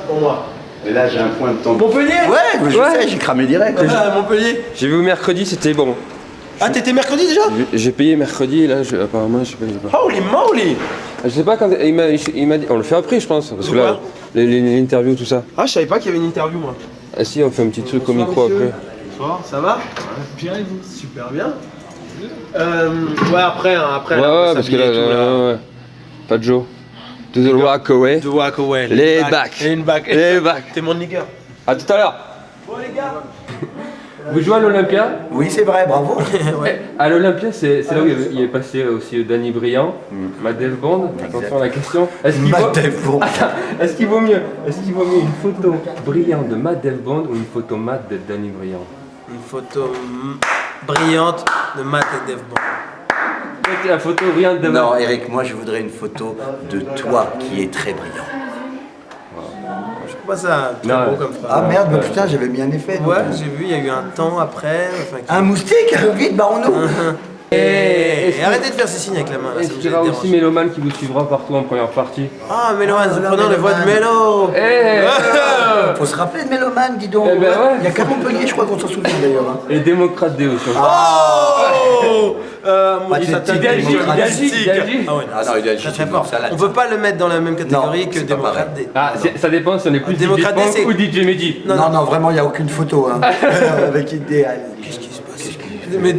pour moi. Mais là, j'ai un point de temps. Montpellier? Ouais, je sais, j'ai cramé direct. Montpellier. J'ai vu mercredi, c'était bon. Ah, t'étais mercredi déjà? J'ai payé mercredi, là, apparemment, je sais pas. Holy moly! Je sais pas quand il m'a dit. On le fait après, je pense. Parce que là, les interviews, tout ça. Ah, je savais pas qu'il y avait une interview, moi. Ah si, on fait un petit truc au micro après. Bonsoir, ça va? Bien et vous? Super bien. Ouais, après, Ouais, parce que là, ouais. Pas de Joe. To the walk away. The walk away. Les back. Les back. T'es mon nigger. À tout à l'heure. Bon, les gars. Vous jouez à l'Olympia? Oui, c'est vrai, bravo. Ouais. À l'Olympia, c'est là où il est passé aussi Danny Briand, Matt Bond. Attention à la question. Est-ce qu'il vaut mieux une photo brillante de Matt Bond ou une photo Matt de Danny Briand? Une photo brillante de Matt et Dave Bond. La photo brillante de Matt. Non, Eric, moi je voudrais une photo de toi qui est très brillant. Je trouve pas ça très Non, beau comme phrase. Ah merde, bah putain, j'avais mis un effet. Ouais, j'ai vu, il y a eu un temps après. Un moustique? Vite, barrons-nous. Et arrêtez de faire ces signes avec la main. Là, Est-ce ça qu'il y vous aura dérange. aussi Méloman qui vous suivra partout en première partie? Ah, Méloman, prenons les voix de Mélo. Faut se rappeler de Mélomane, dis donc. Eh ben ouais. Il y a qu'à Montpellier, je crois qu'on s'en souvient d'ailleurs. Hein. Et démocrate Déo sur Oh il s'appelle Idéalgie, démocratique. Idéalgie. Ah ouais, Ah non, Idéalgie, très c'est fort. une salade. On peut pas le mettre dans la même catégorie Non, que c'est pas démocrate pareil. D. Ah, ça dépend si on est plus DJ Démocrate D, Punk c'est- ou DJ Mehdi. Non, vraiment, il n'y a aucune photo. Hein. Avec idéal. Qu'est-ce qui se passe? Mais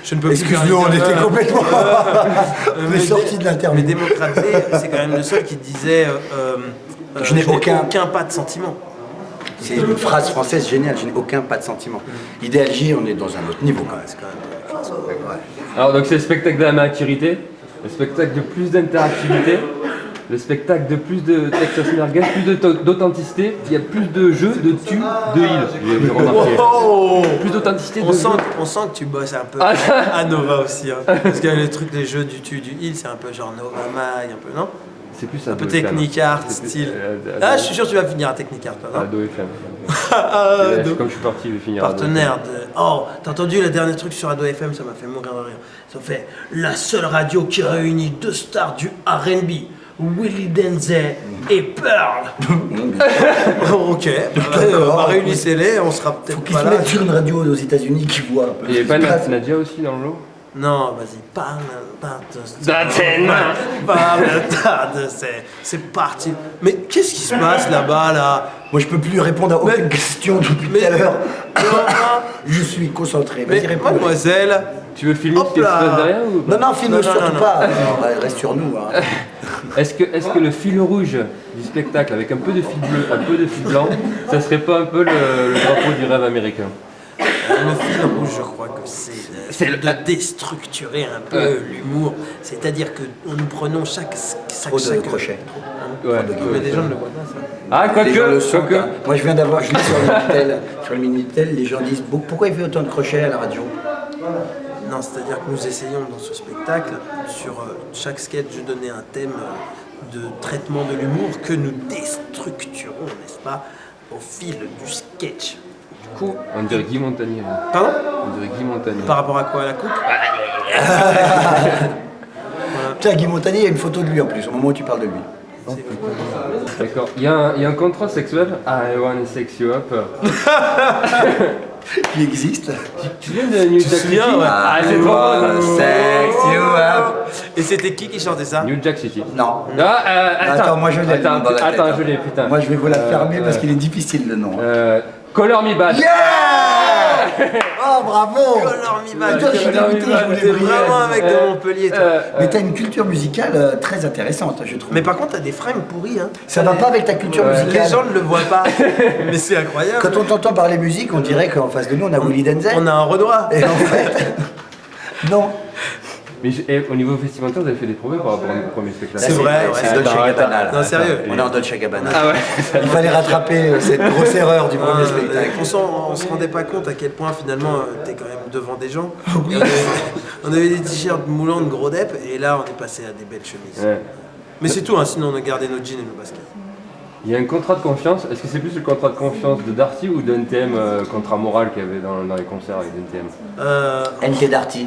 je ne peux plus faire Excuse-nous, on une- était complètement. On est sortis de Mais l'interview. démocrate D, c'est quand même le seul qui disait Je n'ai aucun pas de sentiment. C'est une phrase française géniale, je n'ai aucun pas de sentiment. Idéalgie, on est dans un autre niveau quand même. C'est quand même- Ouais. Alors donc c'est le spectacle de la maturité, le spectacle de plus d'interactivité, le spectacle de plus de Texas Merguez, plus d'authenticité, il y a plus de jeux, de tu, de il, j'ai remarqué. Oh Plus d'authenticité de on jeu. sent que tu bosses un peu Ah. à Nova aussi. Hein. Parce que le truc des jeux du tu, du il, c'est un peu genre Nova Mag, un peu, non? C'est plus Un peu Ado FM. Technicart, C'est plus, style. Ado- Ah, je suis sûr que tu vas finir à Technicart, toi, non? Ado FM. Ado. Comme je suis parti, je vais finir. Ado Partenaire de... Oh, t'as entendu le dernier truc sur Ado FM, ça m'a fait mourir de rire. Ils ont fait la seule radio qui réunit deux stars du R&B, Willie Denzel et Pearl. Ok, réunissez-les, on sera Faut peut-être qu'ils pas se là. mettent sur une radio aux États-Unis qui voit un peu. Il n'y avait ce qui se pas passe. Nadia aussi dans le lot? Non, vas-y, parle D'Athènes. c'est parti. Mais qu'est-ce qui se passe là-bas, là? Moi, je peux plus répondre à aucune Mais- question depuis mais- tout à l'heure. Non, Je suis concentré. mais Vas-y, réponds. mademoiselle, Tu veux filmer Hop ce qui se là. passe derrière ou pas? Non, filme Non, surtout non, non. pas. Alors, reste sur nous. Hein. Est-ce que le fil rouge du spectacle avec un peu de fil bleu, un peu de fil blanc, ça serait pas un peu le drapeau du rêve américain? le fil rouge, je crois que c'est de déstructurer un peu l'humour. C'est-à-dire que nous prenons chaque Trop de crochets. Ouais. Mais les gens ne le voient pas, ça. Ah, Les gens le quoique, sentent, quoique. hein. Moi, je viens d'avoir, je lis sur le Minitel, sur le Minitel, les gens disent pourquoi il fait autant de crochets à la radio? Non, c'est-à-dire que nous essayons dans ce spectacle, sur chaque sketch, je donnais un thème de traitement de l'humour que nous déstructurons, n'est-ce pas, au fil du sketch. Du coup, On dirait Guy Montagnier. Là. pardon? On dirait Guy Montagnier. Par rapport à quoi? À la coupe? Tiens, Guy Montagnier, il y a une photo de lui en plus, au moment où tu parles de lui. D'accord. Il y a un contrat sexuel. I wanna sex you up. Qui existe. Tu viens de New Jack City? souviens, ouais. Ah, c'est trop bon ça. Sex you up. Et c'était qui chantait ça? New Jack City. Non. Ah, attends. Attends, moi je l'ai. Attends, dans la tête, attends, hein. je l'ai, putain. Moi je vais vous la fermer parce qu'il est difficile le nom. Color Me Bad. Yeah. Oh bravo. Color Me Bad. Toi, je suis Color Me dégoûté, Bad. je voulais T'es briller. vraiment un mec de Montpellier, toi. Mais t'as une culture musicale très intéressante, je trouve. Mais par contre, t'as des fringues pourries, hein. Ça va pas avec ta culture musicale. Les gens ne le voient pas. Mais c'est incroyable. Quand on t'entend parler musique, on dirait qu'en face de nous, on a Willy Denzel. On a un redroit. Et en fait, non. Mais au niveau vestimentaire, vous avez fait des progrès par rapport au premier spectacle. C'est vrai, ouais. C'est Dolce Gabbana. là. Non, sérieux. On est en Dolce Gabbana. Ah ouais. Il fallait rattraper cette grosse erreur du premier spectacle. On se rendait pas compte à quel point finalement t'es quand même devant des gens. Et on avait des t-shirts moulants de gros dep et là on est passé à des belles chemises. Ouais. Mais c'est tout, hein, sinon on a gardé nos jeans et nos baskets. Il y a un contrat de confiance. Est-ce que c'est plus le contrat de confiance de Darty ou d'NTM contrat moral qu'il y avait dans les concerts avec NTM? NT Darty.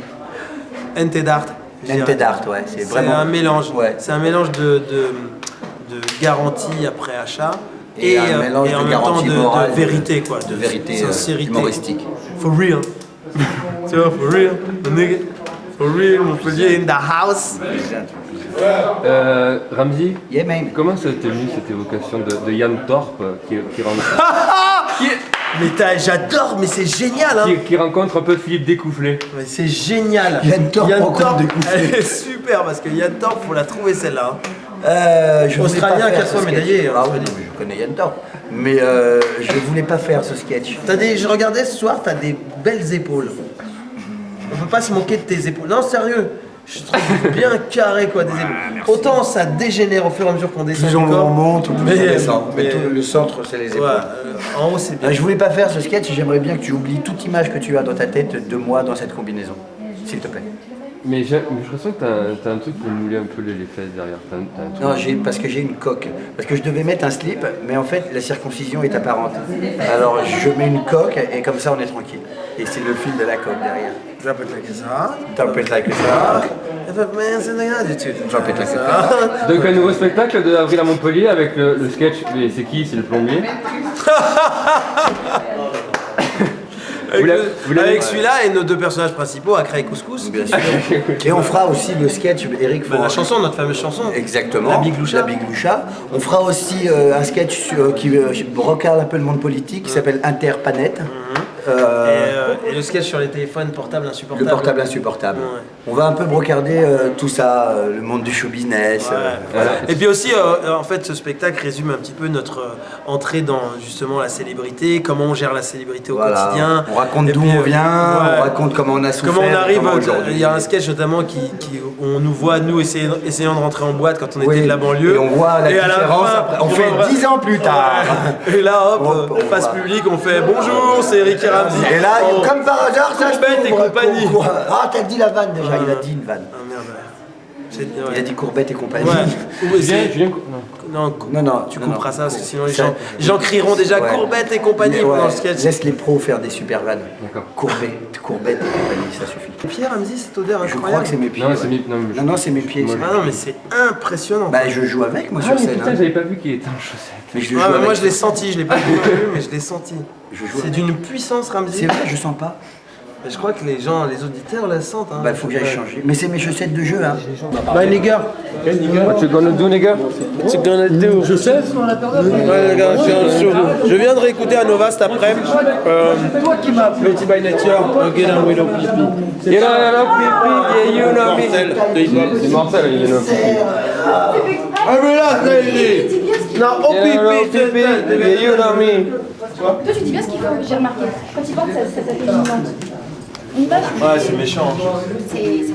NT Dart. je dirais. NT Dart, ouais. C'est C'est vraiment un mélange. Ouais. C'est un mélange de garantie après achat Et un mélange et en de même temps garantie morale, de vérité, quoi. de vérité sincérité. humoristique. For real. Tu vois, for real, my nigga. For real, Montpellier in the house. Ramzi, Yeah, man. comment ça t'est venu cette évocation de Yann Torp qui J'adore, mais c'est génial, hein. qui rencontre un peu Philippe Découfflé? Mais c'est génial. Yann Torp rencontre Découfflé. Elle est super parce que Yann Torp, faut la trouver celle-là. Je Australien, voulais pas faire 4 fois ce sketch. médaillé, Ah on oui, se dit. je connais Yann Torp. Mais je voulais pas faire ce sketch. Je regardais ce soir, t'as des belles épaules. On peut pas se moquer de tes épaules. Non, sérieux. Je trouve bien carré, quoi, des épaules. Autant ça dégénère au fur et à mesure qu'on descend. Plus on du corps, monte, plus on descend. mais- Mais tout le centre, c'est les épaules. ouais, en haut, c'est bien. Je voulais pas faire ce sketch, j'aimerais bien que tu oublies toute image que tu as dans ta tête de moi dans cette combinaison. S'il te plaît. Mais je ressens que t'as un truc pour mouler un peu les fesses derrière. T'as un truc. Non, parce que j'ai une coque. Parce que je devais mettre un slip, mais en fait, la circoncision est apparente. Alors, je mets une coque et comme ça, on est tranquille. Et c'est le fil de la coque derrière. Drop it like ça. Drop it like ça. Drop it like ça. Donc un nouveau spectacle de avril à Montpellier avec le sketch. Mais c'est qui? C'est le plombier. Avec celui-là et nos deux personnages principaux, Akra et Couscous. Bien sûr. Et on fera aussi le sketch, Eric La fera- chanson, notre fameuse chanson. Exactement. La Bigloucha. La Bigloucha. On fera aussi un sketch qui regarde un peu le monde politique qui s'appelle Interpanet. Et le sketch sur les téléphones portables Le insupportables. portable insupportable. Ouais. On va un peu brocarder tout ça, le monde du show business. Voilà. Et puis aussi, en fait, ce spectacle résume un petit peu notre entrée dans justement la célébrité, comment on gère la célébrité au Voilà. quotidien. On raconte Et d'où puis, on vient, ouais. on raconte comment on a souffert. Comment on arrive, comment aujourd'hui. il y a un sketch notamment où on nous voit, nous, essayant de rentrer en boîte quand on Oui. était de la banlieue. Et on voit la Et à la différence fin, après. On on fait voit- 10 ans plus tard. Et là, hop, On face voit. publique, on fait bonjour, c'est Eric et Ramzi. Et là, Oh. comme par hasard, ça se Courbette et trouve, compagnie. Ah, t'as dit la vanne déjà, il a dit une vanne. Ah merde. Il a dit Courbette et compagnie. Ouais. Julien, non. Non, tu non, couperas non. ça parce que sinon Ça- les gens crieront déjà Ouais. Courbette et compagnie Ouais, pendant le sketch. Laisse les pros faire des super vannes. D'accord. Courbette et compagnie, ça suffit. Pierre Ramzi, cette odeur Je crois incroyable. que c'est mes pieds. Non, ouais. c'est mes- non, mais je- Non, c'est mes pieds. Moi, c'est- Ah non, mais c'est impressionnant. Bah, je joue avec moi Ah sur mais scène. putain, hein. j'avais pas vu qu'il était en chaussettes. Mais je joue Ah, mais moi avec. je l'ai senti, je l'ai pas vu, mais je l'ai senti. Je joue C'est avec. d'une puissance Ramzi. C'est vrai, je sens pas. Mais je crois que les gens, les auditeurs la sentent. Hein. Bah, faut que j'aille changer. Mais c'est mes chaussettes de jeu, hein. Bye nigga. What you gonna do, nigga? What you gonna do? Je sais. Je viens de réécouter à Nova cet après-midi. Petit by Nature. Get on with pipi. You know, pipi, yeah, you know me. C'est mortel, you know. Ah mais là, c'est non, au You know, pipi, pipi, yeah, you know me. Toi, tu dis bien ce qu'il faut, j'ai remarqué. Quand il porte, ça s'appelle une vente. On y va Ouais, c'est méchant. C'est